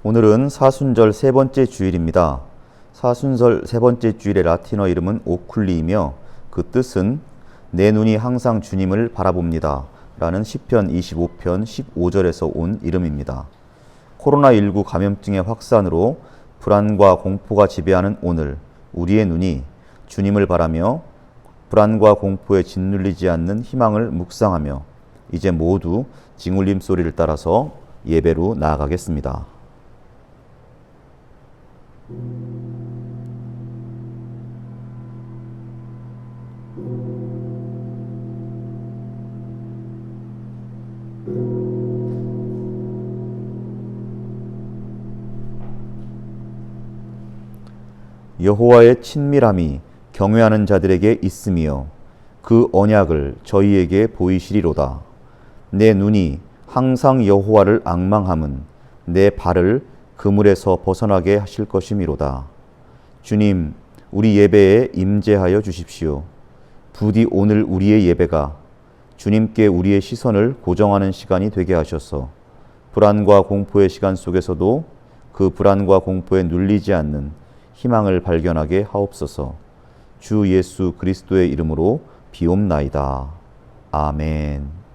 오늘은 사순절 세 번째 주일입니다. 사순절 세 번째 주일의 라틴어 이름은 오쿨리이며 그 뜻은 내 눈이 항상 주님을 바라봅니다 라는 시편 25편 15절에서 온 이름입니다. 코로나19 감염증의 확산으로 불안과 공포가 지배하는 오늘, 우리의 눈이 주님을 바라며 불안과 공포에 짓눌리지 않는 희망을 묵상하며 이제 모두 징울림 소리를 따라서 예배로 나아가겠습니다. 여호와의 친밀함이 경외하는 자들에게 있으며 그 언약을 저희에게 보이시리로다. 내 눈이 항상 여호와를 앙망함은 내 발을 그물에서 벗어나게 하실 것이미로다. 주님, 우리 예배에 임재하여 주십시오. 부디 오늘 우리의 예배가 주님께 우리의 시선을 고정하는 시간이 되게 하셔서 불안과 공포의 시간 속에서도 그 불안과 공포에 눌리지 않는 희망을 발견하게 하옵소서. 주 예수 그리스도의 이름으로 비옵나이다. 아멘.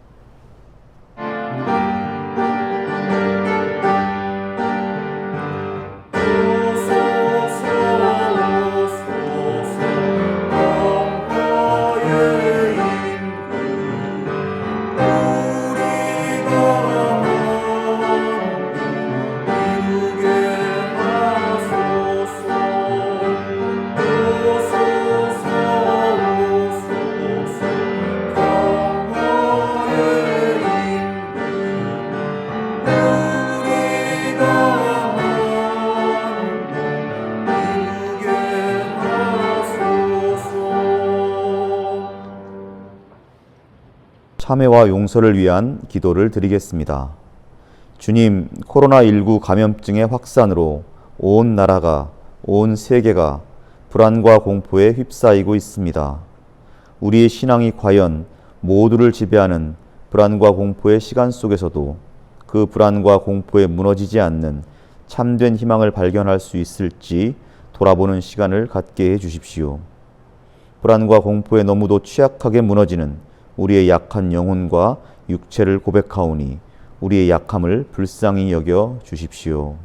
참회와 용서를 위한 기도를 드리겠습니다. 주님, 코로나19 감염증의 확산으로 온 나라가, 온 세계가 불안과 공포에 휩싸이고 있습니다. 우리의 신앙이 과연 모두를 지배하는 불안과 공포의 시간 속에서도 그 불안과 공포에 무너지지 않는 참된 희망을 발견할 수 있을지 돌아보는 시간을 갖게 해 주십시오. 불안과 공포에 너무도 취약하게 무너지는 우리의 약한 영혼과 육체를 고백하오니 우리의 약함을 불쌍히 여겨 주십시오.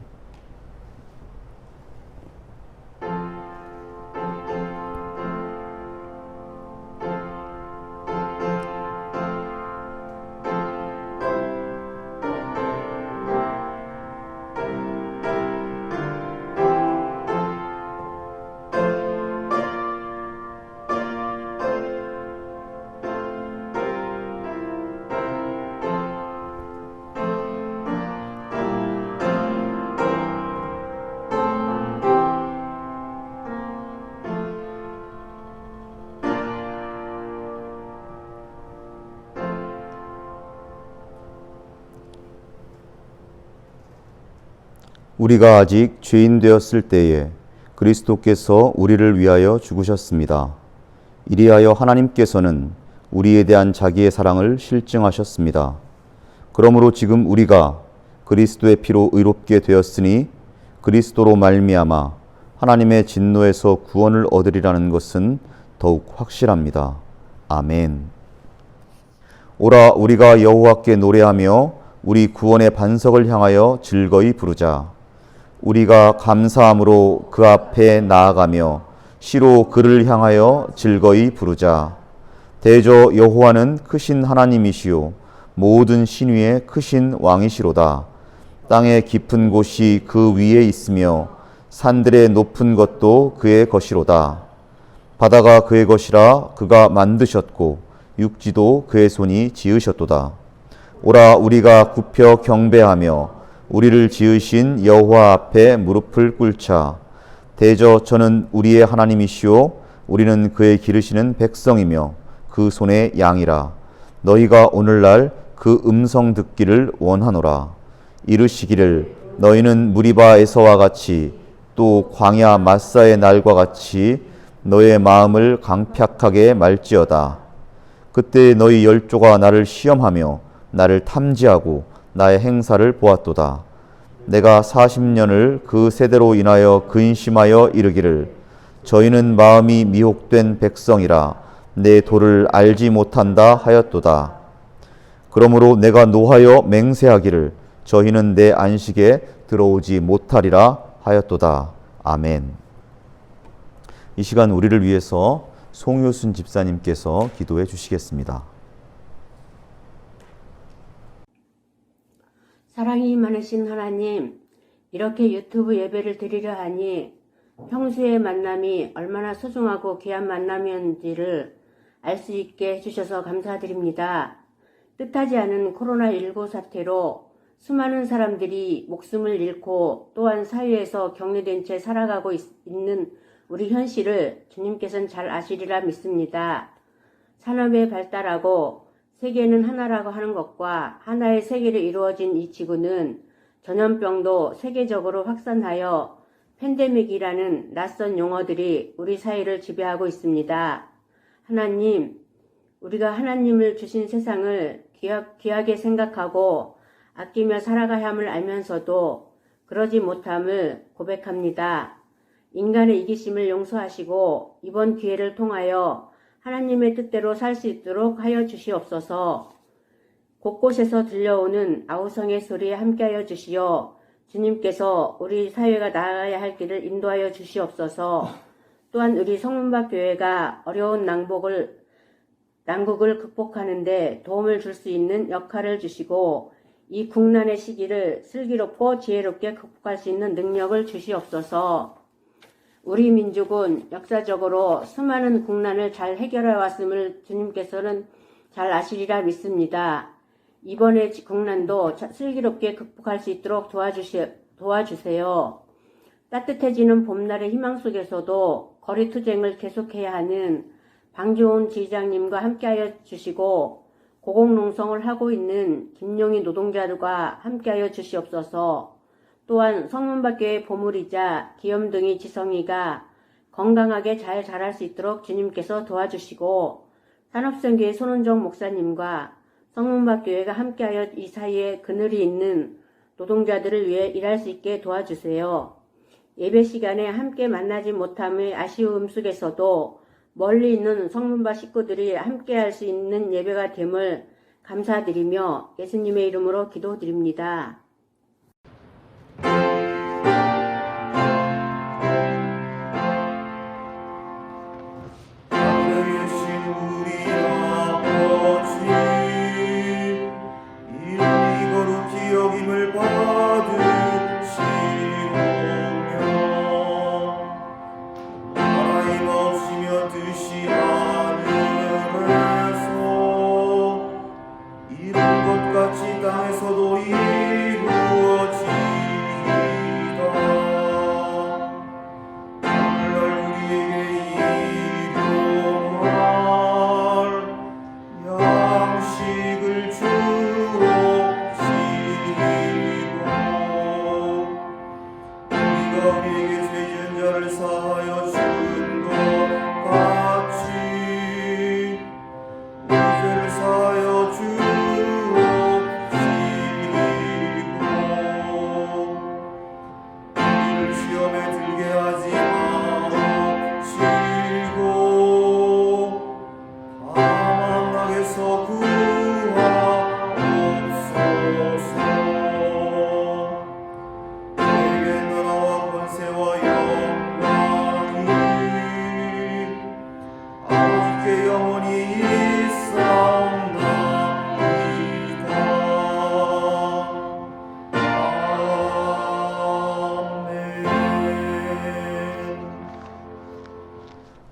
우리가 아직 죄인 되었을 때에 그리스도께서 우리를 위하여 죽으셨습니다. 이리하여 하나님께서는 우리에 대한 자기의 사랑을 실증하셨습니다. 그러므로 지금 우리가 그리스도의 피로 의롭게 되었으니 그리스도로 말미암아 하나님의 진노에서 구원을 얻으리라는 것은 더욱 확실합니다. 아멘. 오라 우리가 여호와께 노래하며 우리 구원의 반석을 향하여 즐거이 부르자. 우리가 감사함으로 그 앞에 나아가며 시로 그를 향하여 즐거이 부르자. 대저 여호와는 크신 하나님이시요 모든 신위의 크신 왕이시로다. 땅의 깊은 곳이 그 위에 있으며 산들의 높은 것도 그의 것이로다. 바다가 그의 것이라 그가 만드셨고 육지도 그의 손이 지으셨도다. 오라 우리가 굽혀 경배하며 우리를 지으신 여호와 앞에 무릎을 꿇자. 대저 저는 우리의 하나님이시오 우리는 그의 기르시는 백성이며 그 손의 양이라. 너희가 오늘날 그 음성 듣기를 원하노라. 이르시기를 너희는 무리바에서와 같이 또 광야 마사의 날과 같이 너의 마음을 강팍하게 말지어다. 그때 너희 열조가 나를 시험하며 나를 탐지하고 나의 행사를 보았도다. 내가 40년을 그 세대로 인하여 근심하여 이르기를 저희는 마음이 미혹된 백성이라 내 도를 알지 못한다 하였도다. 그러므로 내가 노하여 맹세하기를 저희는 내 안식에 들어오지 못하리라 하였도다. 아멘. 이 시간 우리를 위해서 송효순 집사님께서 기도해 주시겠습니다. 사랑이 많으신 하나님, 이렇게 유튜브 예배를 드리려 하니 평소의 만남이 얼마나 소중하고 귀한 만남이었는지를 알 수 있게 해주셔서 감사드립니다. 뜻하지 않은 코로나19 사태로 수많은 사람들이 목숨을 잃고 또한 사회에서 격리된 채 살아가고 있는 우리 현실을 주님께서는 잘 아시리라 믿습니다. 산업의 발달하고 세계는 하나라고 하는 것과 하나의 세계로 이루어진 이 지구는 전염병도 세계적으로 확산하여 팬데믹이라는 낯선 용어들이 우리 사회를 지배하고 있습니다. 하나님, 우리가 하나님을 주신 세상을 귀하게 생각하고 아끼며 살아가야 함을 알면서도 그러지 못함을 고백합니다. 인간의 이기심을 용서하시고 이번 기회를 통하여 하나님의 뜻대로 살 수 있도록 하여 주시옵소서. 곳곳에서 들려오는 아우성의 소리에 함께하여 주시어 주님께서 우리 사회가 나아가야 할 길을 인도하여 주시옵소서. 또한 우리 성문박 교회가 어려운 난국을 극복하는 데 도움을 줄 수 있는 역할을 주시고 이 국난의 시기를 슬기롭고 지혜롭게 극복할 수 있는 능력을 주시옵소서. 우리 민족은 역사적으로 수많은 국난을 잘 해결해 왔음을 주님께서는 잘 아시리라 믿습니다. 이번의 국난도 슬기롭게 극복할 수 있도록 도와주세요. 따뜻해지는 봄날의 희망 속에서도 거리투쟁을 계속해야 하는 방주온 지휘장님과 함께하여 주시고 고공농성을 하고 있는 김용희 노동자들과 함께하여 주시옵소서. 또한 성문밖의 보물이자 귀염둥이 지성이가 건강하게 잘 자랄 수 있도록 주님께서 도와주시고 산업선교회 손은정 목사님과 성문밖교회가 함께하여 이 사이에 그늘이 있는 노동자들을 위해 일할 수 있게 도와주세요. 예배 시간에 함께 만나지 못함의 아쉬움 속에서도 멀리 있는 성문박 식구들이 함께할 수 있는 예배가 됨을 감사드리며 예수님의 이름으로 기도드립니다.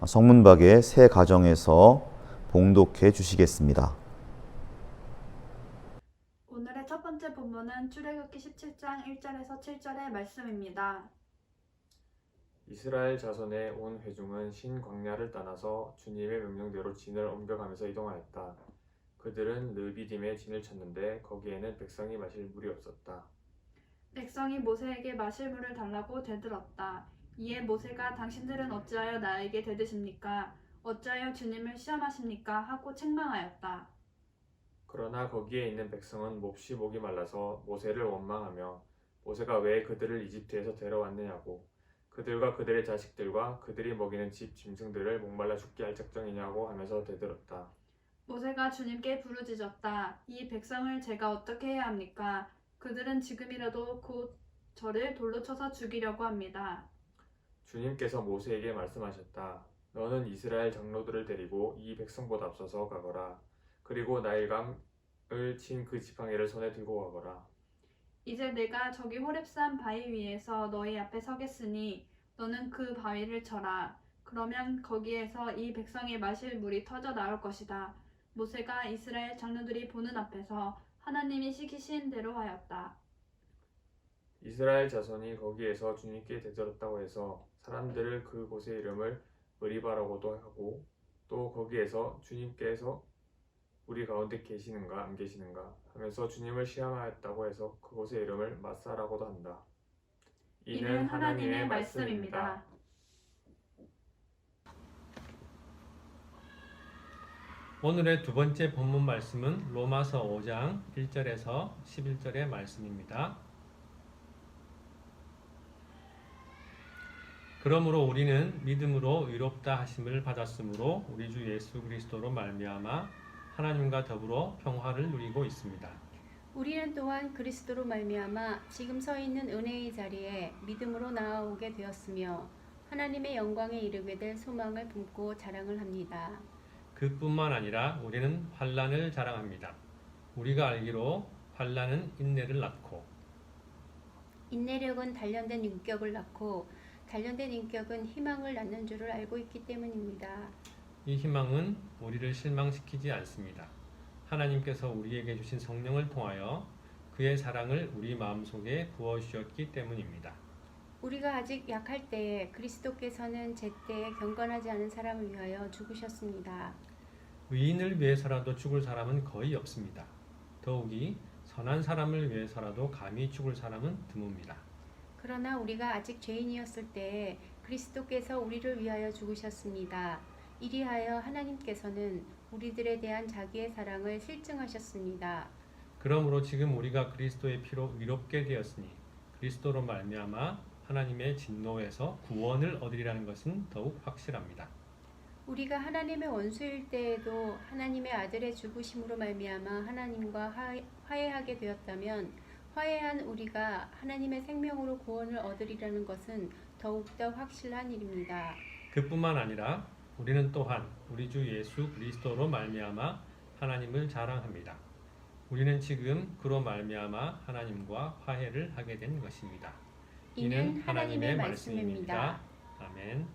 성문박의 새 가정에서 봉독해 주시겠습니다. 오늘의 첫 번째 본문은 출애굽기 17장 1절에서 7절의 말씀입니다. 이스라엘 자손의 온 회중은 신 광야를 떠나서 주님의 명령대로 진을 옮겨가면서 이동하였다. 그들은 르비딤에 진을 쳤는데 거기에는 백성이 마실 물이 없었다. 백성이 모세에게 마실 물을 달라고 대들었다. 이에 모세가 당신들은 어찌하여 나에게 대드십니까? 어찌하여 주님을 시험하십니까? 하고 책망하였다. 그러나 거기에 있는 백성은 몹시 목이 말라서 모세를 원망하며 모세가 왜 그들을 이집트에서 데려왔느냐고, 그들과 그들의 자식들과 그들이 먹이는 집 짐승들을 목말라 죽게 할 작정이냐고 하면서 대들었다. 모세가 주님께 부르짖었다. 이 백성을 제가 어떻게 해야 합니까? 그들은 지금이라도 곧 저를 돌로 쳐서 죽이려고 합니다. 주님께서 모세에게 말씀하셨다. 너는 이스라엘 장로들을 데리고 이 백성보다 앞서서 가거라. 그리고 나일강을 친 그 지팡이를 손에 들고 가거라. 이제 내가 저기 호렙산 바위 위에서 너희 앞에 서겠으니 너는 그 바위를 쳐라. 그러면 거기에서 이 백성이 마실 물이 터져 나올 것이다. 모세가 이스라엘 장로들이 보는 앞에서 하나님이 시키신 대로 하였다. 이스라엘 자손이 거기에서 주님께 대들었다고 해서 사람들을 그곳의 이름을 머리바라고도 하고, 또 거기에서 주님께서 우리 가운데 계시는가 안 계시는가 하면서 주님을 시험하였다고 해서 그곳의 이름을 마사라고도 한다. 이는 하나님의 말씀입니다. 오늘의 두 번째 본문 말씀은 로마서 5장 1절에서 11절의 말씀입니다. 그러므로 우리는 믿음으로 의롭다 하심을 받았으므로 우리 주 예수 그리스도로 말미암아 하나님과 더불어 평화를 누리고 있습니다. 우리는 또한 그리스도로 말미암아 지금 서 있는 은혜의 자리에 믿음으로 나아오게 되었으며 하나님의 영광에 이르게 될 소망을 품고 자랑을 합니다. 그뿐만 아니라 우리는 환난을 자랑합니다. 우리가 알기로 환난은 인내를 낳고 인내력은 단련된 인격을 낳고 단련된 인격은 희망을 낳는 줄을 알고 있기 때문입니다. 이 희망은 우리를 실망시키지 않습니다. 하나님께서 우리에게 주신 성령을 통하여 그의 사랑을 우리 마음속에 부어주셨기 때문입니다. 우리가 아직 약할 때에 그리스도께서는 제때에 경건하지 않은 사람을 위하여 죽으셨습니다. 의인을 위해서라도 죽을 사람은 거의 없습니다. 더욱이 선한 사람을 위해서라도 감히 죽을 사람은 드뭅니다. 그러나 우리가 아직 죄인이었을 때에 그리스도께서 우리를 위하여 죽으셨습니다. 이리하여 하나님께서는 우리들에 대한 자기의 사랑을 실증하셨습니다. 그러므로 지금 우리가 그리스도의 피로 의롭게 되었으니 그리스도로 말미암아 하나님의 진노에서 구원을 얻으리라는 것은 더욱 확실합니다. 우리가 하나님의 원수일 때에도 하나님의 아들의 죽으심으로 말미암아 하나님과 화해하게 되었다면 화해한 우리가 하나님의 생명으로 구원을 얻으리라는 것은 더욱더 확실한 일입니다. 그뿐만 아니라 우리는 또한 우리 주 예수 그리스도로 말미암아 하나님을 자랑합니다. 우리는 지금 그로 말미암아 하나님과 화해를 하게 된 것입니다. 이는 하나님의 말씀입니다. 아멘.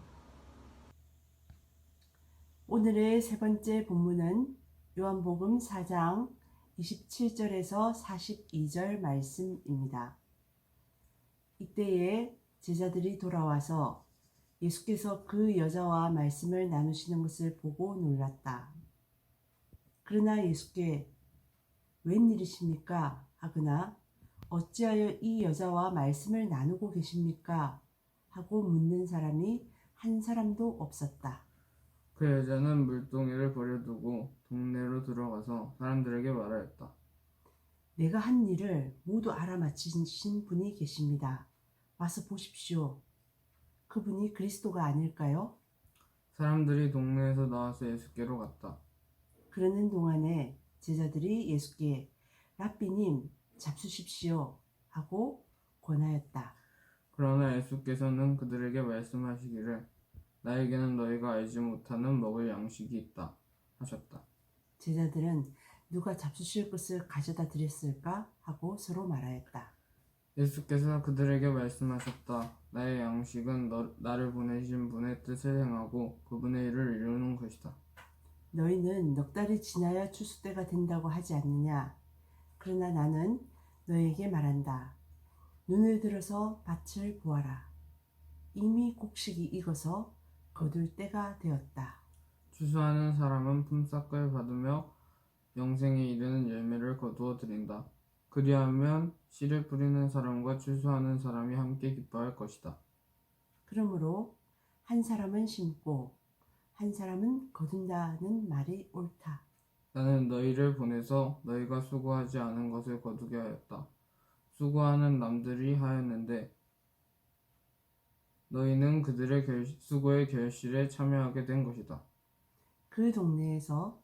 오늘의 세 번째 본문은 요한복음 4장 27절에서 42절 말씀입니다. 이때에 제자들이 돌아와서 예수께서 그 여자와 말씀을 나누시는 것을 보고 놀랐다. 그러나 예수께 웬일이십니까? 하거나 어찌하여 이 여자와 말씀을 나누고 계십니까? 하고 묻는 사람이 한 사람도 없었다. 그 여자는 물동이를 버려두고 동네로 들어가서 사람들에게 말하였다. 내가 한 일을 모두 알아맞히신 분이 계십니다. 와서 보십시오. 그분이 그리스도가 아닐까요? 사람들이 동네에서 나와서 예수께로 갔다. 그러는 동안에 제자들이 예수께 랍비님 잡수십시오 하고 권하였다. 그러나 예수께서는 그들에게 말씀하시기를 나에게는 너희가 알지 못하는 먹을 양식이 있다 하셨다. 제자들은 누가 잡수실 것을 가져다 드렸을까 하고 서로 말하였다. 예수께서 그들에게 말씀하셨다. 나의 양식은 나를 보내신 분의 뜻을 행하고 그분의 일을 이루는 것이다. 너희는 넉 달이 지나야 추수 때가 된다고 하지 않느냐? 그러나 나는 너희에게 말한다. 눈을 들어서 밭을 보아라. 이미 곡식이 익어서 거둘 때가 되었다. 추수하는 사람은 품삯을 받으며 영생에 이르는 열매를 거두어 드린다. 그리하면 씨를 뿌리는 사람과 추수하는 사람이 함께 기뻐할 것이다. 그러므로 한 사람은 심고 한 사람은 거둔다는 말이 옳다. 나는 너희를 보내서 너희가 수고하지 않은 것을 거두게 하였다. 수고하는 남들이 하였는데 너희는 그들의 수고의 결실에 참여하게 된 것이다. 그 동네에서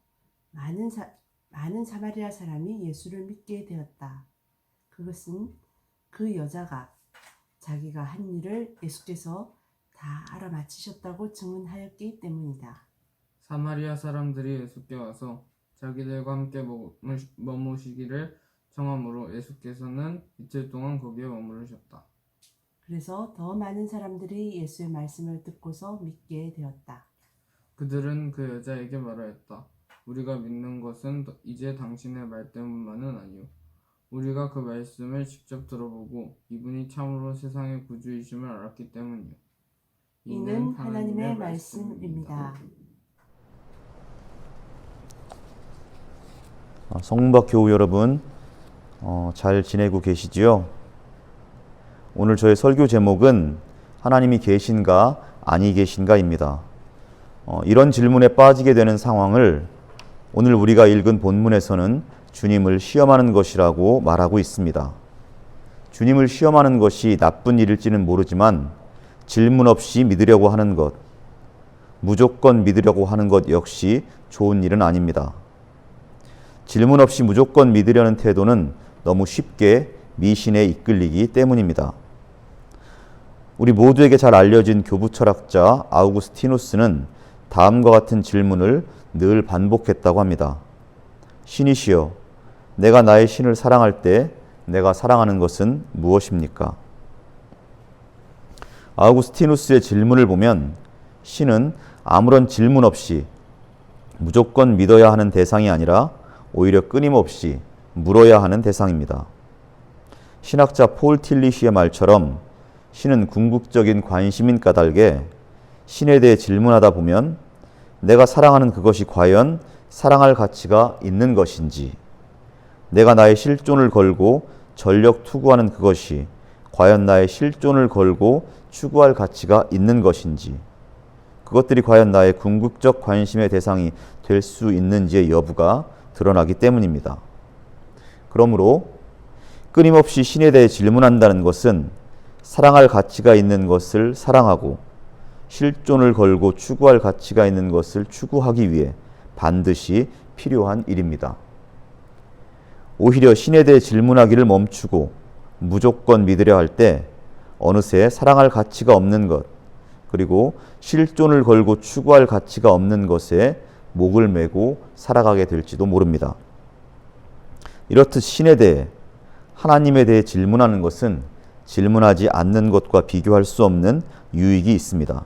많은 사마리아 사람이 예수를 믿게 되었다. 그것은 그 여자가 자기가 한 일을 예수께서 다 알아맞히셨다고 증언하였기 때문이다. 사마리아 사람들이 예수께 와서 자기들과 함께 머무시기를 청함으로 예수께서는 이틀 동안 거기에 머무르셨다. 그래서 더 많은 사람들이 예수의 말씀을 듣고서 믿게 되었다. 그들은 그 여자에게 말하였다. 우리가 믿는 것은 이제 당신의 말 때문만은 아니오. 우리가 그 말씀을 직접 들어보고 이분이 참으로 세상의 구주이심을 알았기 때문이오. 이는 하나님의 말씀입니다. 성문박 교우 여러분, 잘 지내고 계시지요? 오늘 저의 설교 제목은 하나님이 계신가 아니 계신가입니다. 이런 질문에 빠지게 되는 상황을 오늘 우리가 읽은 본문에서는 주님을 시험하는 것이라고 말하고 있습니다. 주님을 시험하는 것이 나쁜 일일지는 모르지만 질문 없이 믿으려고 하는 것, 무조건 믿으려고 하는 것 역시 좋은 일은 아닙니다. 질문 없이 무조건 믿으려는 태도는 너무 쉽게 미신에 이끌리기 때문입니다. 우리 모두에게 잘 알려진 교부 철학자 아우구스티누스는 다음과 같은 질문을 늘 반복했다고 합니다. 신이시여, 내가 나의 신을 사랑할 때 내가 사랑하는 것은 무엇입니까? 아우구스티누스의 질문을 보면 신은 아무런 질문 없이 무조건 믿어야 하는 대상이 아니라 오히려 끊임없이 물어야 하는 대상입니다. 신학자 폴 틸리시의 말처럼 신은 궁극적인 관심인 까닭에 신에 대해 질문하다 보면 내가 사랑하는 그것이 과연 사랑할 가치가 있는 것인지, 내가 나의 실존을 걸고 전력 투구하는 그것이 과연 나의 실존을 걸고 추구할 가치가 있는 것인지, 그것들이 과연 나의 궁극적 관심의 대상이 될 수 있는지의 여부가 드러나기 때문입니다. 그러므로 끊임없이 신에 대해 질문한다는 것은 사랑할 가치가 있는 것을 사랑하고 실존을 걸고 추구할 가치가 있는 것을 추구하기 위해 반드시 필요한 일입니다. 오히려 신에 대해 질문하기를 멈추고 무조건 믿으려 할 때 어느새 사랑할 가치가 없는 것, 그리고 실존을 걸고 추구할 가치가 없는 것에 목을 메고 살아가게 될지도 모릅니다. 이렇듯 신에 대해, 하나님에 대해 질문하는 것은 질문하지 않는 것과 비교할 수 없는 유익이 있습니다.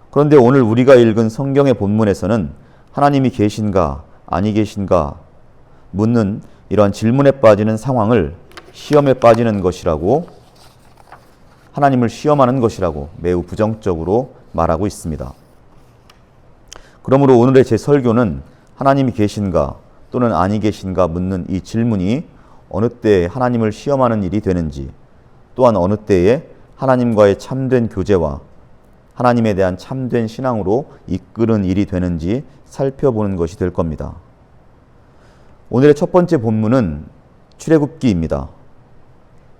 그런데 오늘 우리가 읽은 성경의 본문에서는 하나님이 계신가 아니 계신가 묻는 이러한 질문에 빠지는 상황을 시험에 빠지는 것이라고, 하나님을 시험하는 것이라고 매우 부정적으로 말하고 있습니다. 그러므로 오늘의 제 설교는 하나님이 계신가 또는 아니 계신가 묻는 이 질문이 어느 때에 하나님을 시험하는 일이 되는지, 또한 어느 때에 하나님과의 참된 교제와 하나님에 대한 참된 신앙으로 이끄는 일이 되는지 살펴보는 것이 될 겁니다. 오늘의 첫 번째 본문은 출애굽기입니다.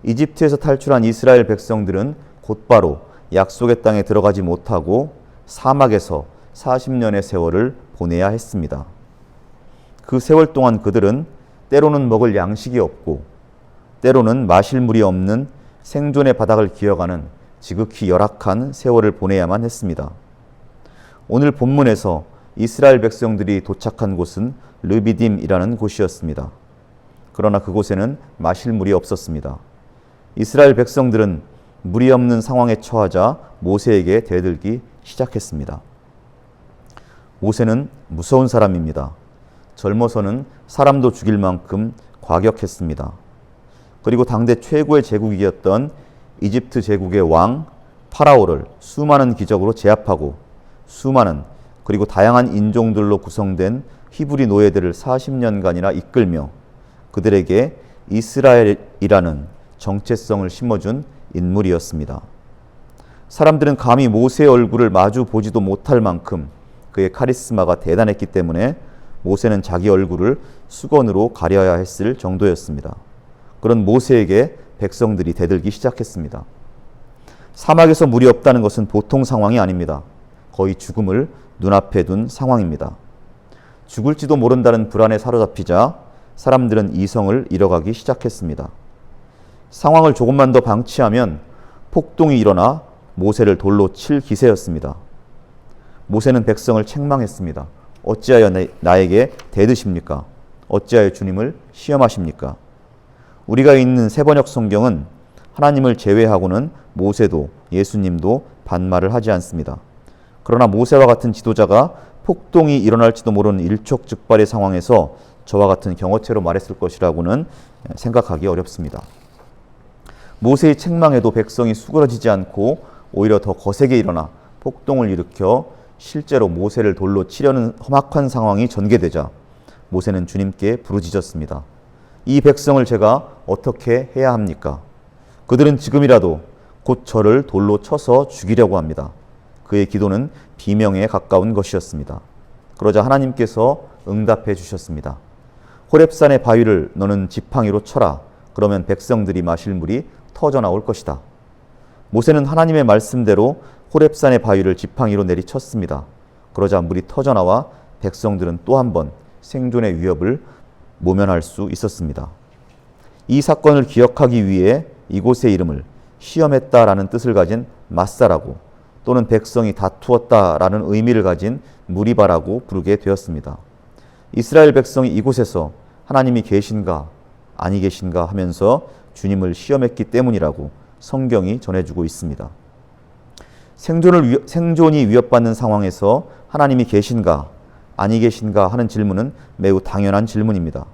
이집트에서 탈출한 이스라엘 백성들은 곧바로 약속의 땅에 들어가지 못하고 사막에서 40년의 세월을 보내야 했습니다. 그 세월 동안 그들은 때로는 먹을 양식이 없고 때로는 마실 물이 없는 생존의 바닥을 기어가는 지극히 열악한 세월을 보내야만 했습니다. 오늘 본문에서 이스라엘 백성들이 도착한 곳은 르비딤이라는 곳이었습니다. 그러나 그곳에는 마실 물이 없었습니다. 이스라엘 백성들은 물이 없는 상황에 처하자 모세에게 대들기 시작했습니다. 모세는 무서운 사람입니다. 젊어서는 사람도 죽일 만큼 과격했습니다. 그리고 당대 최고의 제국이었던 이집트 제국의 왕 파라오를 수많은 기적으로 제압하고 수많은 그리고 다양한 인종들로 구성된 히브리 노예들을 40년간이나 이끌며 그들에게 이스라엘이라는 정체성을 심어준 인물이었습니다. 사람들은 감히 모세의 얼굴을 마주 보지도 못할 만큼 그의 카리스마가 대단했기 때문에 모세는 자기 얼굴을 수건으로 가려야 했을 정도였습니다. 그런 모세에게 백성들이 대들기 시작했습니다. 사막에서 물이 없다는 것은 보통 상황이 아닙니다. 거의 죽음을 눈앞에 둔 상황입니다. 죽을지도 모른다는 불안에 사로잡히자 사람들은 이성을 잃어가기 시작했습니다. 상황을 조금만 더 방치하면 폭동이 일어나 모세를 돌로 칠 기세였습니다. 모세는 백성을 책망했습니다. 어찌하여 나에게 대드십니까? 어찌하여 주님을 시험하십니까? 우리가 읽는 새번역 성경은 하나님을 제외하고는 모세도 예수님도 반말을 하지 않습니다. 그러나 모세와 같은 지도자가 폭동이 일어날지도 모르는 일촉즉발의 상황에서 저와 같은 경어체로 말했을 것이라고는 생각하기 어렵습니다. 모세의 책망에도 백성이 수그러지지 않고 오히려 더 거세게 일어나 폭동을 일으켜 실제로 모세를 돌로 치려는 험악한 상황이 전개되자 모세는 주님께 부르짖었습니다. 이 백성을 제가 어떻게 해야 합니까? 그들은 지금이라도 곧 저를 돌로 쳐서 죽이려고 합니다. 그의 기도는 비명에 가까운 것이었습니다. 그러자 하나님께서 응답해 주셨습니다. 호렙산의 바위를 너는 지팡이로 쳐라. 그러면 백성들이 마실 물이 터져 나올 것이다. 모세는 하나님의 말씀대로 호렙산의 바위를 지팡이로 내리쳤습니다. 그러자 물이 터져 나와 백성들은 또 한 번 생존의 위협을 모면할 수 있었습니다. 이 사건을 기억하기 위해 이곳의 이름을 시험했다라는 뜻을 가진 마사라고 또는 백성이 다투었다라는 의미를 가진 무리바라고 부르게 되었습니다. 이스라엘 백성이 이곳에서 하나님이 계신가 아니 계신가 하면서 주님을 시험했기 때문이라고 성경이 전해주고 있습니다. 생존이 위협받는 상황에서 하나님이 계신가 아니 계신가 하는 질문은 매우 당연한 질문입니다.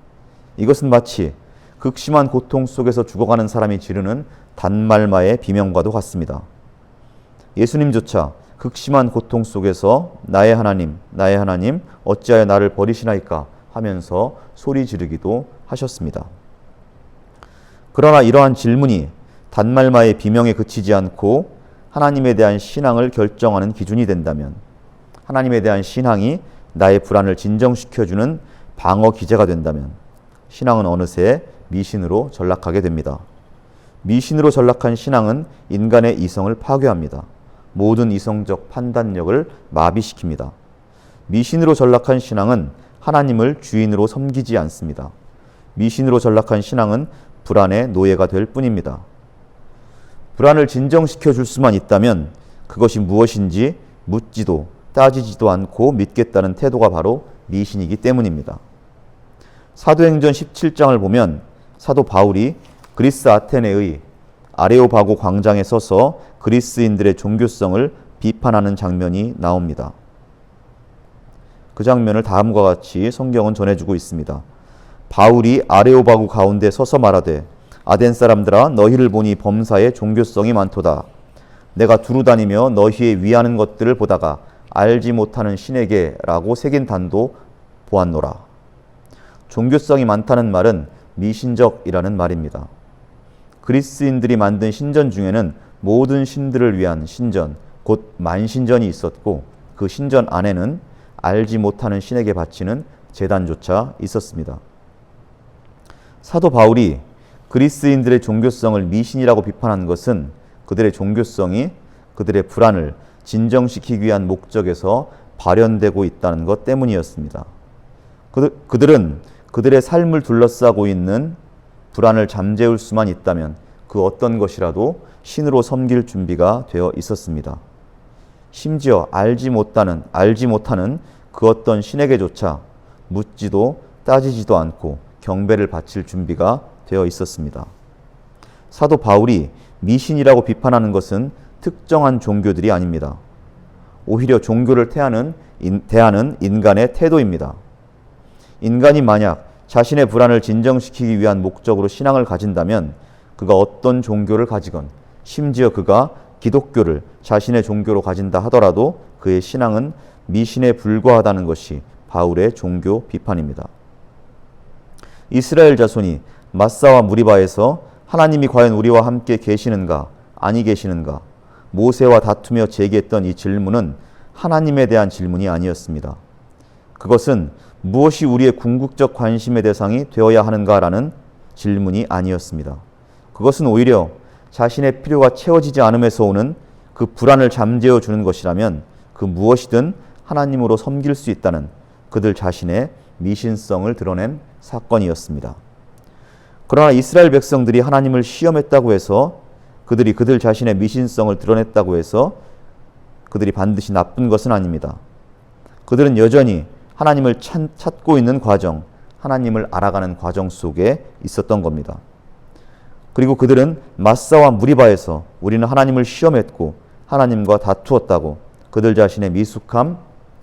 이것은 마치 극심한 고통 속에서 죽어가는 사람이 지르는 단말마의 비명과도 같습니다. 예수님조차 극심한 고통 속에서 나의 하나님 어찌하여 나를 버리시나이까 하면서 소리 지르기도 하셨습니다. 그러나 이러한 질문이 단말마의 비명에 그치지 않고 하나님에 대한 신앙을 결정하는 기준이 된다면 하나님에 대한 신앙이 나의 불안을 진정시켜주는 방어 기제가 된다면 신앙은 어느새 미신으로 전락하게 됩니다. 미신으로 전락한 신앙은 인간의 이성을 파괴합니다. 모든 이성적 판단력을 마비시킵니다. 미신으로 전락한 신앙은 하나님을 주인으로 섬기지 않습니다. 미신으로 전락한 신앙은 불안의 노예가 될 뿐입니다. 불안을 진정시켜 줄 수만 있다면 그것이 무엇인지 묻지도 따지지도 않고 믿겠다는 태도가 바로 미신이기 때문입니다. 사도행전 17장을 보면 사도 바울이 그리스 아테네의 아레오바고 광장에 서서 그리스인들의 종교성을 비판하는 장면이 나옵니다. 그 장면을 다음과 같이 성경은 전해주고 있습니다. 바울이 아레오바고 가운데 서서 말하되 아덴 사람들아 너희를 보니 범사에 종교성이 많도다. 내가 두루 다니며 너희의 위하는 것들을 보다가 알지 못하는 신에게 라고 새긴 단도 보았노라. 종교성이 많다는 말은 미신적이라는 말입니다. 그리스인들이 만든 신전 중에는 모든 신들을 위한 신전, 곧 만신전이 있었고 그 신전 안에는 알지 못하는 신에게 바치는 제단조차 있었습니다. 사도 바울이 그리스인들의 종교성을 미신이라고 비판한 것은 그들의 종교성이 그들의 불안을 진정시키기 위한 목적에서 발현되고 있다는 것 때문이었습니다. 그들은 그들의 삶을 둘러싸고 있는 불안을 잠재울 수만 있다면 그 어떤 것이라도 신으로 섬길 준비가 되어 있었습니다. 심지어 알지 못하는 그 어떤 신에게조차 묻지도 따지지도 않고 경배를 바칠 준비가 되어 있었습니다. 사도 바울이 미신이라고 비판하는 것은 특정한 종교들이 아닙니다. 오히려 종교를 대하는 인간의 태도입니다. 인간이 만약 자신의 불안을 진정시키기 위한 목적으로 신앙을 가진다면 그가 어떤 종교를 가지건 심지어 그가 기독교를 자신의 종교로 가진다 하더라도 그의 신앙은 미신에 불과하다는 것이 바울의 종교 비판입니다. 이스라엘 자손이 마사와 무리바에서 하나님이 과연 우리와 함께 계시는가 아니 계시는가 모세와 다투며 제기했던 이 질문은 하나님에 대한 질문이 아니었습니다. 그것은 무엇이 우리의 궁극적 관심의 대상이 되어야 하는가라는 질문이 아니었습니다. 그것은 오히려 자신의 필요가 채워지지 않음에서 오는 그 불안을 잠재워 주는 것이라면 그 무엇이든 하나님으로 섬길 수 있다는 그들 자신의 미신성을 드러낸 사건이었습니다. 그러나 이스라엘 백성들이 하나님을 시험했다고 해서 그들 자신의 미신성을 드러냈다고 해서 그들이 반드시 나쁜 것은 아닙니다. 그들은 여전히 하나님을 찾고 있는 과정, 하나님을 알아가는 과정 속에 있었던 겁니다. 그리고 그들은 마사와 무리바에서 우리는 하나님을 시험했고 하나님과 다투었다고 그들 자신의 미숙함,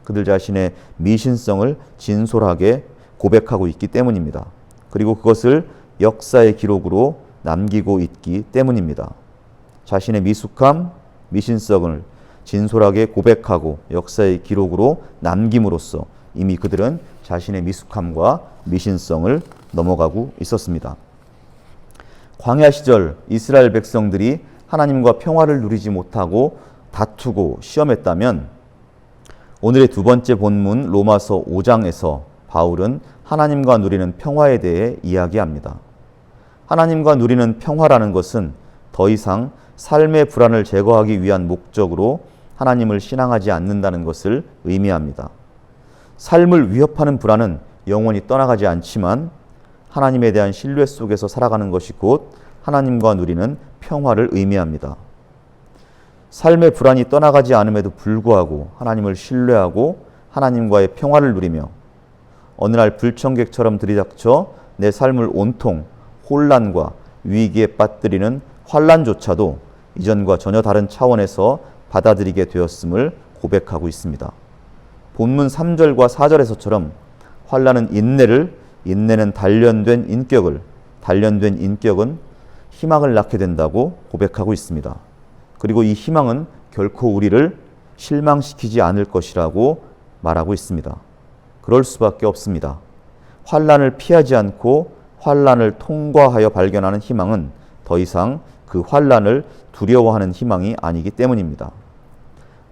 그들 자신의 미신성을 진솔하게 고백하고 있기 때문입니다. 그리고 그것을 역사의 기록으로 남기고 있기 때문입니다. 자신의 미숙함, 미신성을 진솔하게 고백하고 역사의 기록으로 남김으로써 이미 그들은 자신의 미숙함과 미신성을 넘어가고 있었습니다. 광야 시절 이스라엘 백성들이 하나님과 평화를 누리지 못하고 다투고 시험했다면 오늘의 두 번째 본문 로마서 5장에서 바울은 하나님과 누리는 평화에 대해 이야기합니다. 하나님과 누리는 평화라는 것은 더 이상 삶의 불안을 제거하기 위한 목적으로 하나님을 신앙하지 않는다는 것을 의미합니다. 삶을 위협하는 불안은 영원히 떠나가지 않지만 하나님에 대한 신뢰 속에서 살아가는 것이 곧 하나님과 누리는 평화를 의미합니다. 삶의 불안이 떠나가지 않음에도 불구하고 하나님을 신뢰하고 하나님과의 평화를 누리며 어느 날 불청객처럼 들이닥쳐 내 삶을 온통 혼란과 위기에 빠뜨리는 환난조차도 이전과 전혀 다른 차원에서 받아들이게 되었음을 고백하고 있습니다. 본문 3절과 4절에서처럼 환난은 인내는 단련된 인격은 희망을 낳게 된다고 고백하고 있습니다. 그리고 이 희망은 결코 우리를 실망시키지 않을 것이라고 말하고 있습니다. 그럴 수밖에 없습니다. 환난을 피하지 않고 환난을 통과하여 발견하는 희망은 더 이상 그 환난을 두려워하는 희망이 아니기 때문입니다.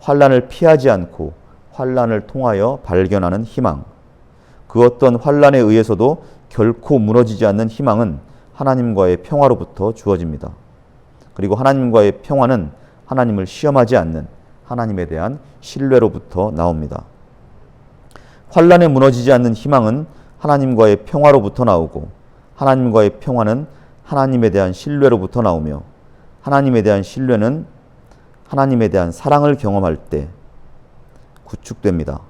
환난을 피하지 않고 환난을 통하여 발견하는 희망, 그 어떤 환난에 의해서도 결코 무너지지 않는 희망은 하나님과의 평화로부터 주어집니다. 그리고 하나님과의 평화는 하나님을 시험하지 않는 하나님에 대한 신뢰로부터 나옵니다. 환난에 무너지지 않는 희망은 하나님과의 평화로부터 나오고 하나님과의 평화는 하나님에 대한 신뢰로부터 나오며 하나님에 대한 신뢰는 하나님에 대한 사랑을 경험할 때 구축됩니다.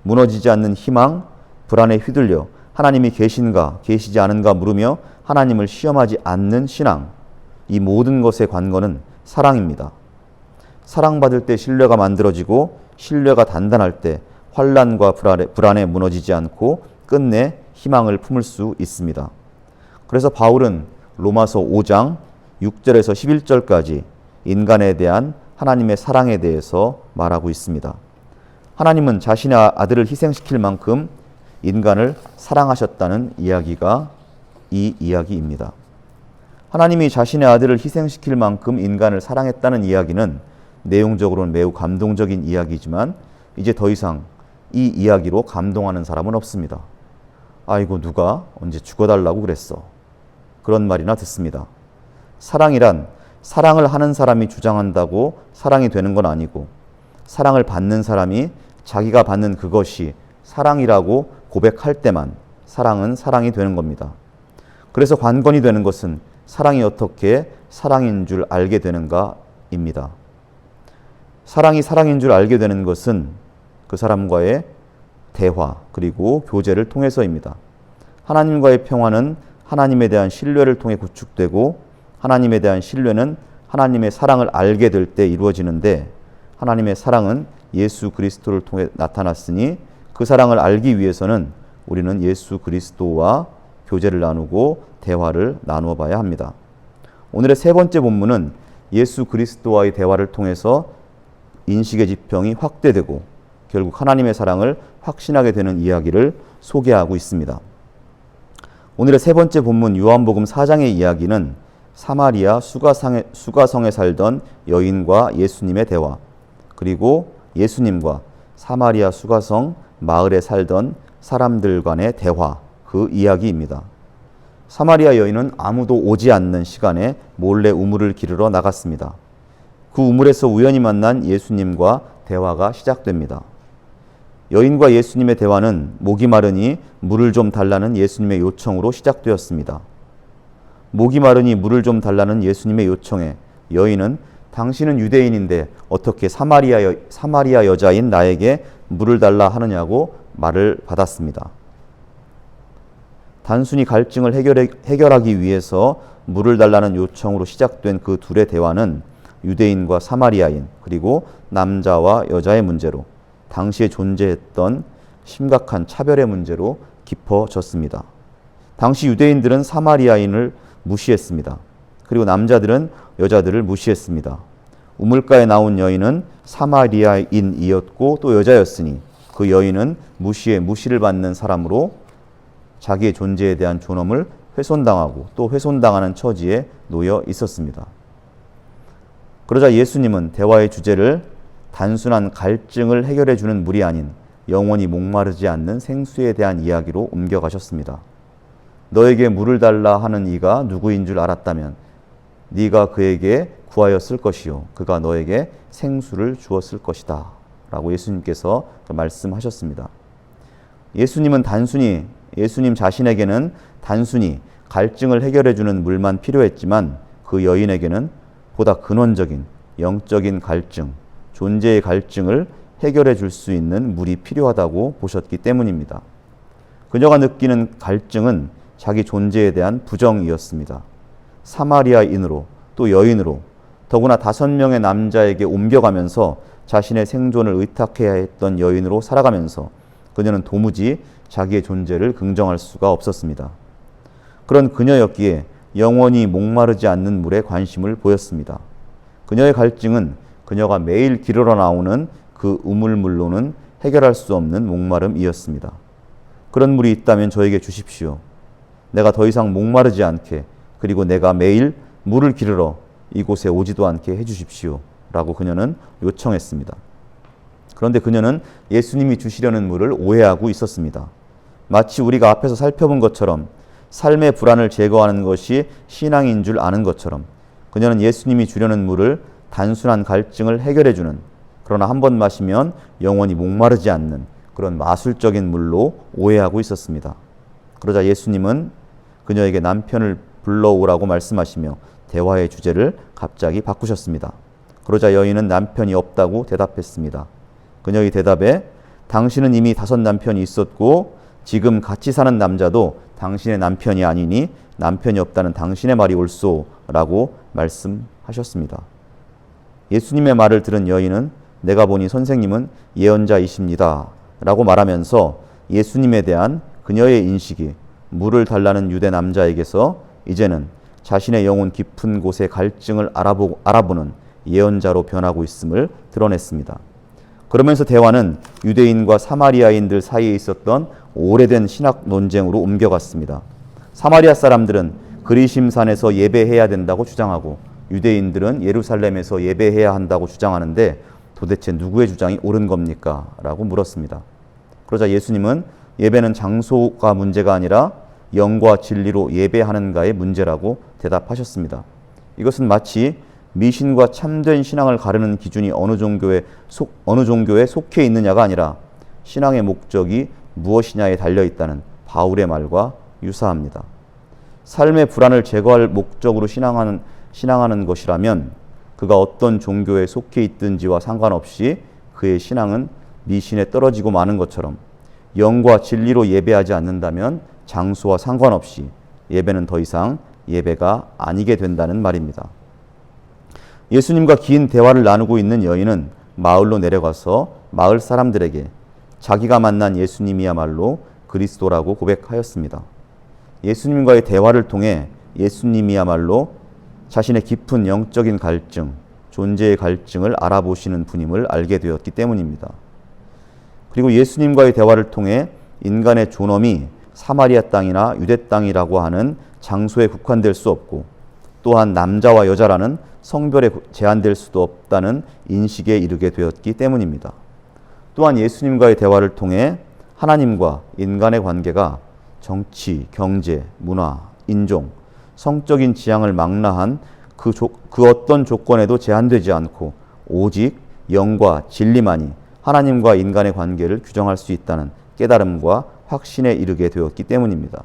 무너지지 않는 희망, 불안에 휘둘려 하나님이 계신가 계시지 않은가 물으며 하나님을 시험하지 않는 신앙, 이 모든 것의 관건은 사랑입니다. 사랑받을 때 신뢰가 만들어지고 신뢰가 단단할 때 환난과 불안에 무너지지 않고 끝내 희망을 품을 수 있습니다. 그래서 바울은 로마서 5장 6절에서 11절까지 인간에 대한 하나님의 사랑에 대해서 말하고 있습니다. 하나님은 자신의 아들을 희생시킬 만큼 인간을 사랑하셨다는 이야기가 이 이야기입니다. 하나님이 자신의 아들을 희생시킬 만큼 인간을 사랑했다는 이야기는 내용적으로는 매우 감동적인 이야기지만 이제 더 이상 이 이야기로 감동하는 사람은 없습니다. 아이고 누가 언제 죽어달라고 그랬어. 그런 말이나 듣습니다. 사랑이란 사랑을 하는 사람이 주장한다고 사랑이 되는 건 아니고 사랑을 받는 사람이 자기가 받는 그것이 사랑이라고 고백할 때만 사랑은 사랑이 되는 겁니다. 그래서 관건이 되는 것은 사랑이 어떻게 사랑인 줄 알게 되는가입니다. 사랑이 사랑인 줄 알게 되는 것은 그 사람과의 대화 그리고 교제를 통해서입니다. 하나님과의 평화는 하나님에 대한 신뢰를 통해 구축되고 하나님에 대한 신뢰는 하나님의 사랑을 알게 될 때 이루어지는데 하나님의 사랑은 예수 그리스도를 통해 나타났으니 그 사랑을 알기 위해서는 우리는 예수 그리스도와 교제를 나누고 대화를 나누어 봐야 합니다. 오늘의 세 번째 본문은 예수 그리스도와의 대화를 통해서 인식의 지평이 확대되고 결국 하나님의 사랑을 확신하게 되는 이야기를 소개하고 있습니다. 오늘의 세 번째 본문 요한복음 4장의 이야기는 사마리아 수가성에 살던 여인과 예수님의 대화, 그리고 예수님과 사마리아 수가성 마을에 살던 사람들 간의 대화, 그 이야기입니다. 사마리아 여인은 아무도 오지 않는 시간에 몰래 우물을 기르러 나갔습니다. 그 우물에서 우연히 만난 예수님과 대화가 시작됩니다. 여인과 예수님의 대화는 목이 마르니 물을 좀 달라는 예수님의 요청으로 시작되었습니다. 목이 마르니 물을 좀 달라는 예수님의 요청에 여인은 당신은 유대인인데 어떻게 사마리아 여자인 나에게 물을 달라 하느냐고 말을 받았습니다. 단순히 갈증을 해결하기 위해서 물을 달라는 요청으로 시작된 그 둘의 대화는 유대인과 사마리아인 그리고 남자와 여자의 문제로 당시에 존재했던 심각한 차별의 문제로 깊어졌습니다. 당시 유대인들은 사마리아인을 무시했습니다. 그리고 남자들은 여자들을 무시했습니다. 우물가에 나온 여인은 사마리아인이었고 또 여자였으니 그 여인은 무시에 무시를 받는 사람으로 자기의 존재에 대한 존엄을 훼손당하고 또 훼손당하는 처지에 놓여 있었습니다. 그러자 예수님은 대화의 주제를 단순한 갈증을 해결해 주는 물이 아닌 영원히 목마르지 않는 생수에 대한 이야기로 옮겨가셨습니다. 너에게 물을 달라 하는 이가 누구인 줄 알았다면 네가 그에게 구하였을 것이요 그가 너에게 생수를 주었을 것이다 라고 예수님께서 말씀하셨습니다. 예수님 자신에게는 단순히 갈증을 해결해 주는 물만 필요했지만 그 여인에게는 보다 근원적인 영적인 갈증, 존재의 갈증을 해결해 줄 수 있는 물이 필요하다고 보셨기 때문입니다. 그녀가 느끼는 갈증은 자기 존재에 대한 부정이었습니다. 사마리아인으로 또 여인으로 더구나 5명의 남자에게 옮겨가면서 자신의 생존을 의탁해야 했던 여인으로 살아가면서 그녀는 도무지 자기의 존재를 긍정할 수가 없었습니다. 그런 그녀였기에 영원히 목마르지 않는 물에 관심을 보였습니다. 그녀의 갈증은 그녀가 매일 기르러 나오는 그 우물물로는 해결할 수 없는 목마름이었습니다. 그런 물이 있다면 저에게 주십시오. 내가 더 이상 목마르지 않게 그리고 내가 매일 물을 기르러 이곳에 오지도 않게 해주십시오. 라고 그녀는 요청했습니다. 그런데 그녀는 예수님이 주시려는 물을 오해하고 있었습니다. 마치 우리가 앞에서 살펴본 것처럼 삶의 불안을 제거하는 것이 신앙인 줄 아는 것처럼 그녀는 예수님이 주려는 물을 단순한 갈증을 해결해주는 그러나 한 번 마시면 영원히 목마르지 않는 그런 마술적인 물로 오해하고 있었습니다. 그러자 예수님은 그녀에게 남편을 불러오라고 말씀하시며 대화의 주제를 갑자기 바꾸셨습니다. 그러자 여인은 남편이 없다고 대답했습니다. 그녀의 대답에 당신은 이미 5 남편이 있었고 지금 같이 사는 남자도 당신의 남편이 아니니 남편이 없다는 당신의 말이 옳소 라고 말씀하셨습니다. 예수님의 말을 들은 여인은 내가 보니 선생님은 예언자이십니다 라고 말하면서 예수님에 대한 그녀의 인식이 물을 달라는 유대 남자에게서 이제는 자신의 영혼 깊은 곳의 갈증을 알아보는 예언자로 변하고 있음을 드러냈습니다. 그러면서 대화는 유대인과 사마리아인들 사이에 있었던 오래된 신학 논쟁으로 옮겨갔습니다. 사마리아 사람들은 그리심산에서 예배해야 된다고 주장하고 유대인들은 예루살렘에서 예배해야 한다고 주장하는데 도대체 누구의 주장이 옳은 겁니까? 라고 물었습니다. 그러자 예수님은 예배는 장소가 문제가 아니라 영과 진리로 예배하는가의 문제라고 대답하셨습니다. 이것은 마치 미신과 참된 신앙을 가르는 기준이 어느 종교에 속해 있느냐가 아니라 신앙의 목적이 무엇이냐에 달려있다는 바울의 말과 유사합니다. 삶의 불안을 제거할 목적으로 신앙하는 것이라면 그가 어떤 종교에 속해 있든지와 상관없이 그의 신앙은 미신에 떨어지고 마는 것처럼 영과 진리로 예배하지 않는다면 장소와 상관없이 예배는 더 이상 예배가 아니게 된다는 말입니다. 예수님과 긴 대화를 나누고 있는 여인은 마을로 내려가서 마을 사람들에게 자기가 만난 예수님이야말로 그리스도라고 고백하였습니다. 예수님과의 대화를 통해 예수님이야말로 자신의 깊은 영적인 갈증, 존재의 갈증을 알아보시는 분임을 알게 되었기 때문입니다. 그리고 예수님과의 대화를 통해 인간의 존엄이 사마리아 땅이나 유대 땅이라고 하는 장소에 국한될 수 없고 또한 남자와 여자라는 성별에 제한될 수도 없다는 인식에 이르게 되었기 때문입니다. 또한 예수님과의 대화를 통해 하나님과 인간의 관계가 정치, 경제, 문화, 인종, 성적인 지향을 망라한 그 어떤 조건에도 제한되지 않고 오직 영과 진리만이 하나님과 인간의 관계를 규정할 수 있다는 깨달음과 확신에 이르게 되었기 때문입니다.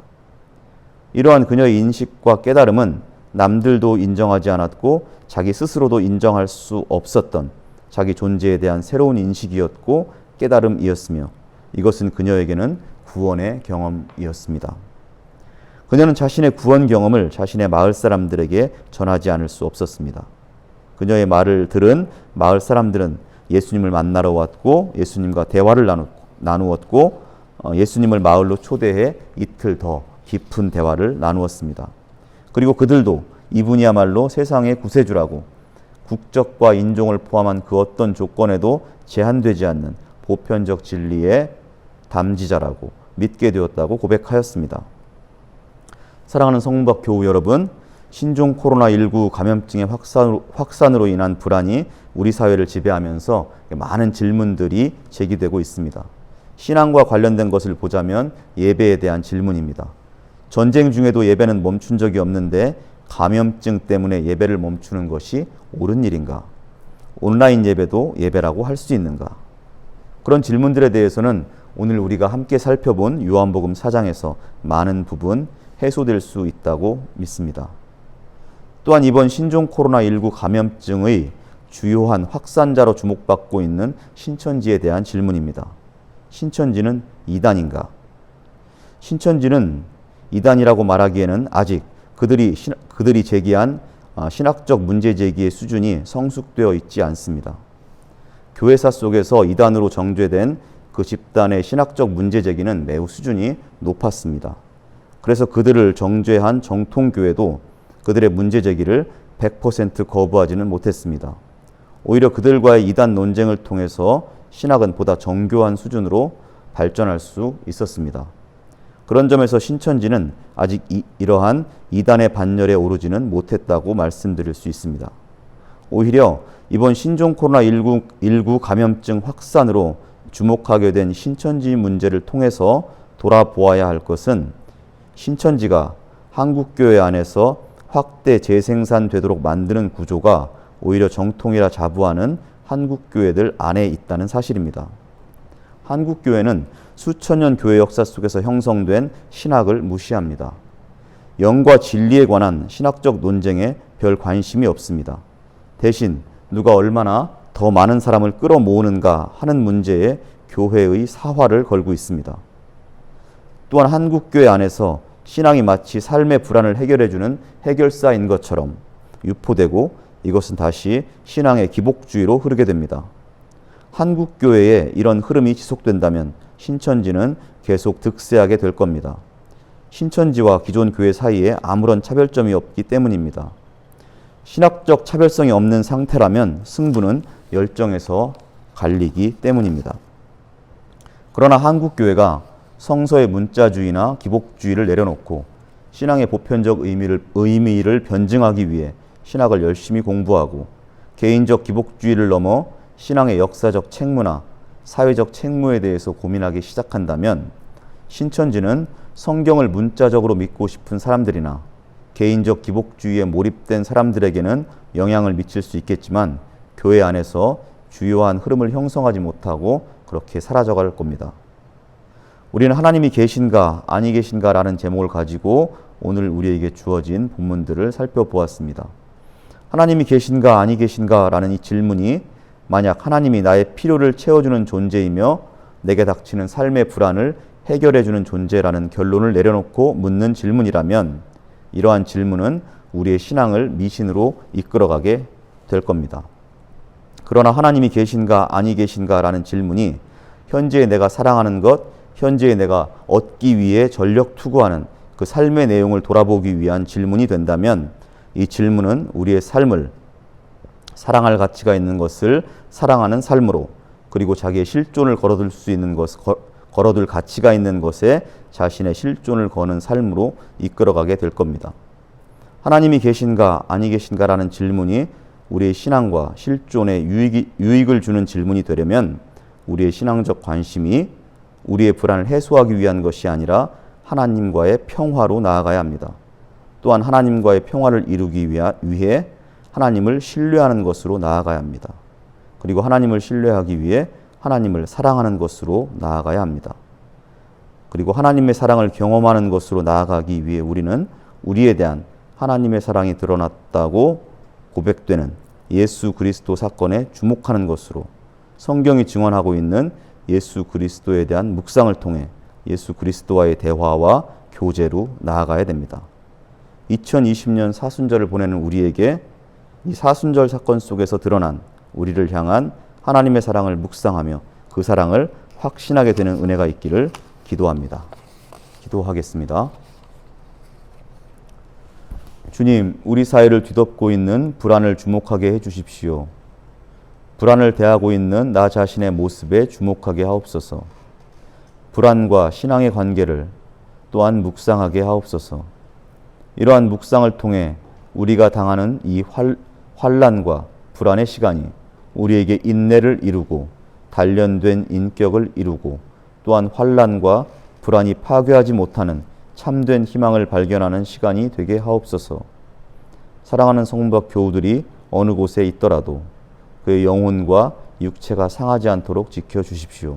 이러한 그녀의 인식과 깨달음은 남들도 인정하지 않았고 자기 스스로도 인정할 수 없었던 자기 존재에 대한 새로운 인식이었고 깨달음이었으며 이것은 그녀에게는 구원의 경험이었습니다. 그녀는 자신의 구원 경험을 자신의 마을 사람들에게 전하지 않을 수 없었습니다. 그녀의 말을 들은 마을 사람들은 예수님을 만나러 왔고 예수님과 대화를 나누었고 예수님을 마을로 초대해 이틀 더 깊은 대화를 나누었습니다. 그리고 그들도 이분이야말로 세상의 구세주라고 국적과 인종을 포함한 그 어떤 조건에도 제한되지 않는 보편적 진리의 담지자라고 믿게 되었다고 고백하였습니다. 사랑하는 성문박 교우 여러분, 신종 코로나19 감염증의 확산으로 인한 불안이 우리 사회를 지배하면서 많은 질문들이 제기되고 있습니다. 신앙과 관련된 것을 보자면 예배에 대한 질문입니다. 전쟁 중에도 예배는 멈춘 적이 없는데 감염증 때문에 예배를 멈추는 것이 옳은 일인가? 온라인 예배도 예배라고 할 수 있는가? 그런 질문들에 대해서는 오늘 우리가 함께 살펴본 요한복음 4장에서 많은 부분 해소될 수 있다고 믿습니다. 또한 이번 신종 코로나19 감염증의 주요한 확산자로 주목받고 있는 신천지에 대한 질문입니다. 신천지는 이단인가? 신천지는 이단이라고 말하기에는 아직 그들이 제기한 신학적 문제 제기의 수준이 성숙되어 있지 않습니다. 교회사 속에서 이단으로 정죄된 그 집단의 신학적 문제 제기는 매우 수준이 높았습니다. 그래서 그들을 정죄한 정통교회도 그들의 문제 제기를 100% 거부하지는 못했습니다. 오히려 그들과의 이단 논쟁을 통해서 신학은 보다 정교한 수준으로 발전할 수 있었습니다. 그런 점에서 신천지는 아직 이러한 이단의 반열에 오르지는 못했다고 말씀드릴 수 있습니다. 오히려 이번 신종 코로나19 감염증 확산으로 주목하게 된 신천지 문제를 통해서 돌아보아야 할 것은 신천지가 한국교회 안에서 확대 재생산되도록 만드는 구조가 오히려 정통이라 자부하는 한국교회들 안에 있다는 사실입니다. 한국교회는 수천 년 교회 역사 속에서 형성된 신학을 무시합니다. 영과 진리에 관한 신학적 논쟁에 별 관심이 없습니다. 대신 누가 얼마나 더 많은 사람을 끌어모으는가 하는 문제에 교회의 사활을 걸고 있습니다. 또한 한국교회 안에서 신앙이 마치 삶의 불안을 해결해주는 해결사인 것처럼 유포되고 이것은 다시 신앙의 기복주의로 흐르게 됩니다. 한국교회에 이런 흐름이 지속된다면 신천지는 계속 득세하게 될 겁니다. 신천지와 기존 교회 사이에 아무런 차별점이 없기 때문입니다. 신학적 차별성이 없는 상태라면 승부는 열정에서 갈리기 때문입니다. 그러나 한국교회가 성서의 문자주의나 기복주의를 내려놓고 신앙의 보편적 의미를 변증하기 위해 신학을 열심히 공부하고 개인적 기복주의를 넘어 신앙의 역사적 책무나 사회적 책무에 대해서 고민하기 시작한다면 신천지는 성경을 문자적으로 믿고 싶은 사람들이나 개인적 기복주의에 몰입된 사람들에게는 영향을 미칠 수 있겠지만 교회 안에서 주요한 흐름을 형성하지 못하고 그렇게 사라져갈 겁니다. 우리는 하나님이 계신가 아니 계신가라는 제목을 가지고 오늘 우리에게 주어진 본문들을 살펴보았습니다. 하나님이 계신가 아니 계신가라는 이 질문이 만약 하나님이 나의 필요를 채워주는 존재이며 내게 닥치는 삶의 불안을 해결해주는 존재라는 결론을 내려놓고 묻는 질문이라면 이러한 질문은 우리의 신앙을 미신으로 이끌어가게 될 겁니다. 그러나 하나님이 계신가 아니 계신가라는 질문이 현재의 내가 사랑하는 것, 현재의 내가 얻기 위해 전력 투구하는 그 삶의 내용을 돌아보기 위한 질문이 된다면 이 질문은 우리의 삶을 사랑할 가치가 있는 것을 사랑하는 삶으로 그리고 자기의 실존을 걸어둘 가치가 있는 것에 자신의 실존을 거는 삶으로 이끌어가게 될 겁니다. 하나님이 계신가 아니 계신가라는 질문이 우리의 신앙과 실존에 유익을 주는 질문이 되려면 우리의 신앙적 관심이 우리의 불안을 해소하기 위한 것이 아니라 하나님과의 평화로 나아가야 합니다. 또한 하나님과의 평화를 이루기 위해 하나님을 신뢰하는 것으로 나아가야 합니다. 그리고 하나님을 신뢰하기 위해 하나님을 사랑하는 것으로 나아가야 합니다. 그리고 하나님의 사랑을 경험하는 것으로 나아가기 위해 우리는 우리에 대한 하나님의 사랑이 드러났다고 고백되는 예수 그리스도 사건에 주목하는 것으로 성경이 증언하고 있는 예수 그리스도에 대한 묵상을 통해 예수 그리스도와의 대화와 교제로 나아가야 됩니다. 2020년 사순절을 보내는 우리에게 이 사순절 사건 속에서 드러난 우리를 향한 하나님의 사랑을 묵상하며 그 사랑을 확신하게 되는 은혜가 있기를 기도합니다. 기도하겠습니다. 주님, 우리 사회를 뒤덮고 있는 불안을 주목하게 해주십시오. 불안을 대하고 있는 나 자신의 모습에 주목하게 하옵소서. 불안과 신앙의 관계를 또한 묵상하게 하옵소서. 이러한 묵상을 통해 우리가 당하는 이 환난과 불안의 시간이 우리에게 인내를 이루고 단련된 인격을 이루고 또한 환난과 불안이 파괴하지 못하는 참된 희망을 발견하는 시간이 되게 하옵소서. 사랑하는 성도와 교우들이 어느 곳에 있더라도 그의 영혼과 육체가 상하지 않도록 지켜주십시오.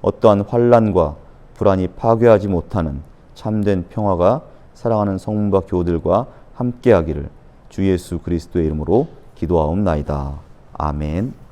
어떠한 환난과 불안이 파괴하지 못하는 참된 평화가 사랑하는 성도와 교우들과 함께하기를 주 예수 그리스도의 이름으로 기도하옵나이다. 아멘.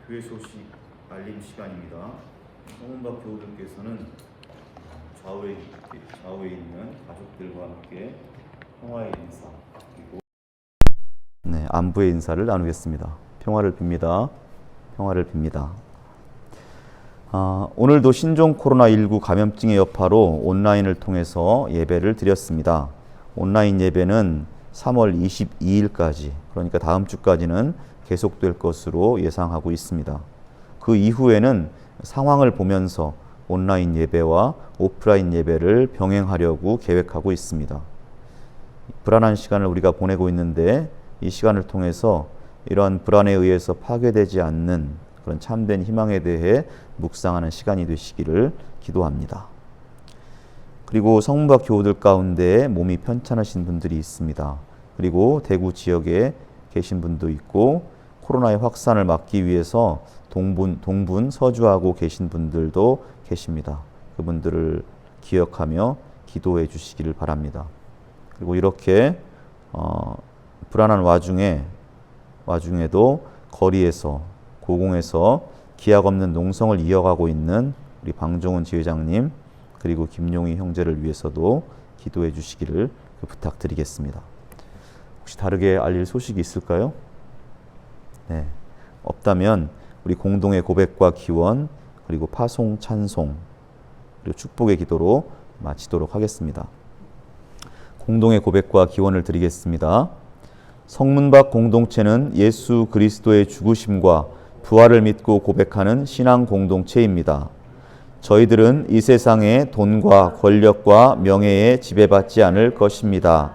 교회 소식 알림 시간입니다. 성문박 교우들께서는 좌우에 있는 가족들과 함께 평화의 인사 그리고 안부의 인사를 나누겠습니다. 평화를 빕니다. 평화를 빕니다. 오늘도 신종 코로나19 감염증의 여파로 온라인을 통해서 예배를 드렸습니다. 온라인 예배는 3월 22일까지, 그러니까 다음 주까지는 계속될 것으로 예상하고 있습니다. 그 이후에는 상황을 보면서 온라인 예배와 오프라인 예배를 병행하려고 계획하고 있습니다. 불안한 시간을 우리가 보내고 있는데 이 시간을 통해서 이러한 불안에 의해서 파괴되지 않는 그런 참된 희망에 대해 묵상하는 시간이 되시기를 기도합니다. 그리고 성문박 교우들 가운데 몸이 편찮으신 분들이 있습니다. 그리고 대구 지역에 계신 분도 있고 코로나의 확산을 막기 위해서 동분 서주하고 계신 분들도 계십니다. 그분들을 기억하며 기도해 주시기를 바랍니다. 그리고 이렇게 불안한 와중에도 거리에서 고공에서 기약 없는 농성을 이어가고 있는 우리 방종훈 지회장님 그리고 김용희 형제를 위해서도 기도해 주시기를 부탁드리겠습니다. 혹시 다르게 알릴 소식이 있을까요? 네, 없다면 우리 공동의 고백과 기원 그리고 파송 찬송 그리고 축복의 기도로 마치도록 하겠습니다. 공동의 고백과 기원을 드리겠습니다. 성문밖 공동체는 예수 그리스도의 죽으심과 부활을 믿고 고백하는 신앙 공동체입니다. 저희들은 이 세상의 돈과 권력과 명예에 지배받지 않을 것입니다.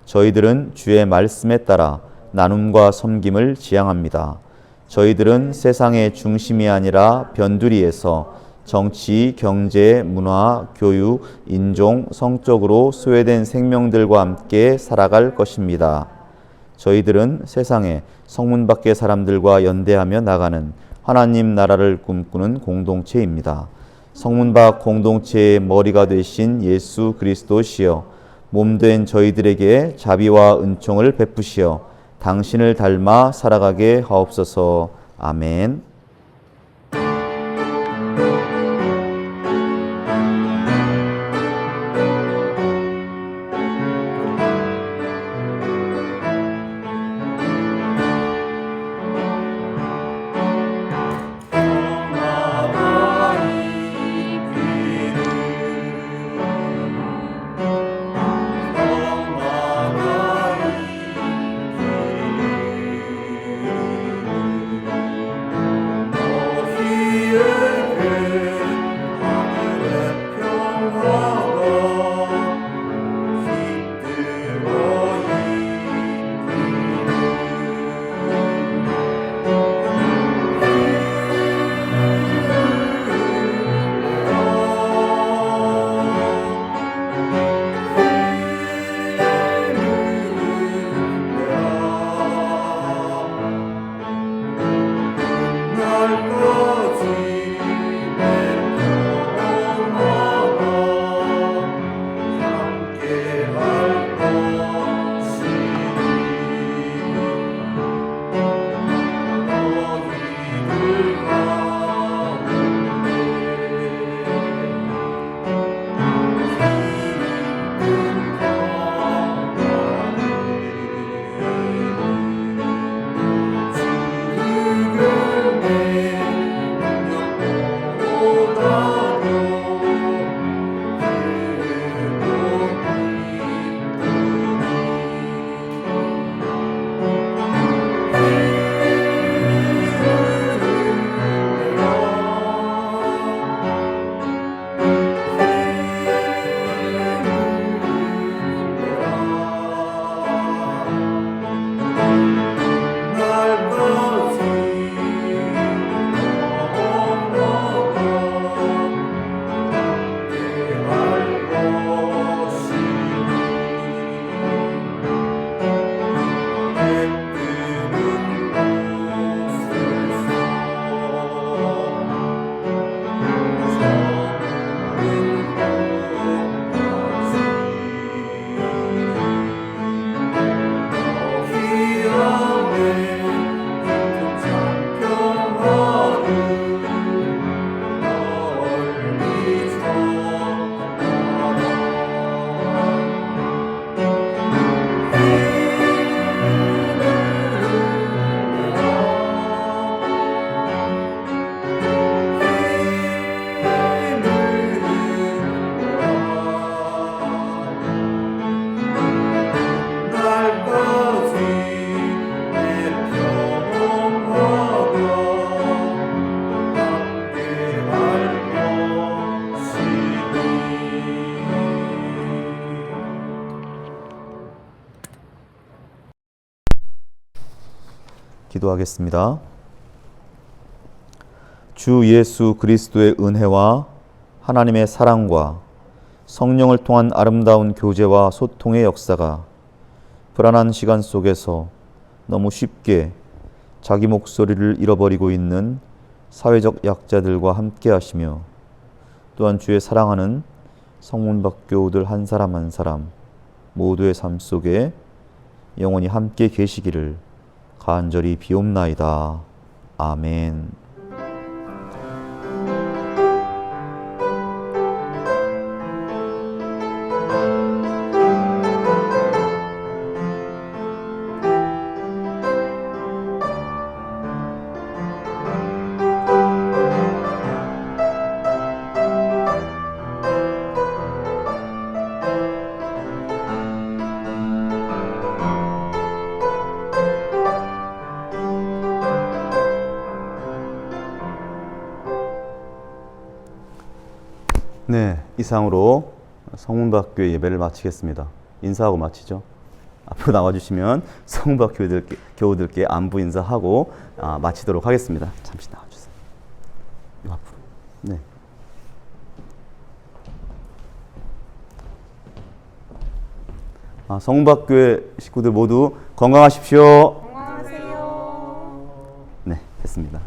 저희들은 주의 말씀에 따라 나눔과 섬김을 지향합니다. 저희들은 세상의 중심이 아니라 변두리에서 정치, 경제, 문화, 교육, 인종, 성적으로 소외된 생명들과 함께 살아갈 것입니다. 저희들은 세상에 성문 밖의 사람들과 연대하며 나가는 하나님 나라를 꿈꾸는 공동체입니다. 성문 밖 공동체의 머리가 되신 예수 그리스도시여, 몸된 저희들에게 자비와 은총을 베푸시어 당신을 닮아 살아가게 하옵소서. 아멘. 기도하겠습니다. 주 예수 그리스도의 은혜와 하나님의 사랑과 성령을 통한 아름다운 교제와 소통의 역사가 불안한 시간 속에서 너무 쉽게 자기 목소리를 잃어버리고 있는 사회적 약자들과 함께 하시며, 또한 주의 사랑하는 성문밖 교우들 한 사람 한 사람 모두의 삶 속에 영원히 함께 계시기를 간절히 비옵나이다. 아멘. 네, 이상으로 성문박교회 예배를 마치겠습니다. 인사하고 마치죠. 앞으로 나와주시면 성문박 교우들께 안부 인사하고 마치도록 하겠습니다. 잠시 나와주세요. 이 앞으로. 네. 성문박교회 식구들 모두 건강하십시오. 건강하세요. 네, 됐습니다.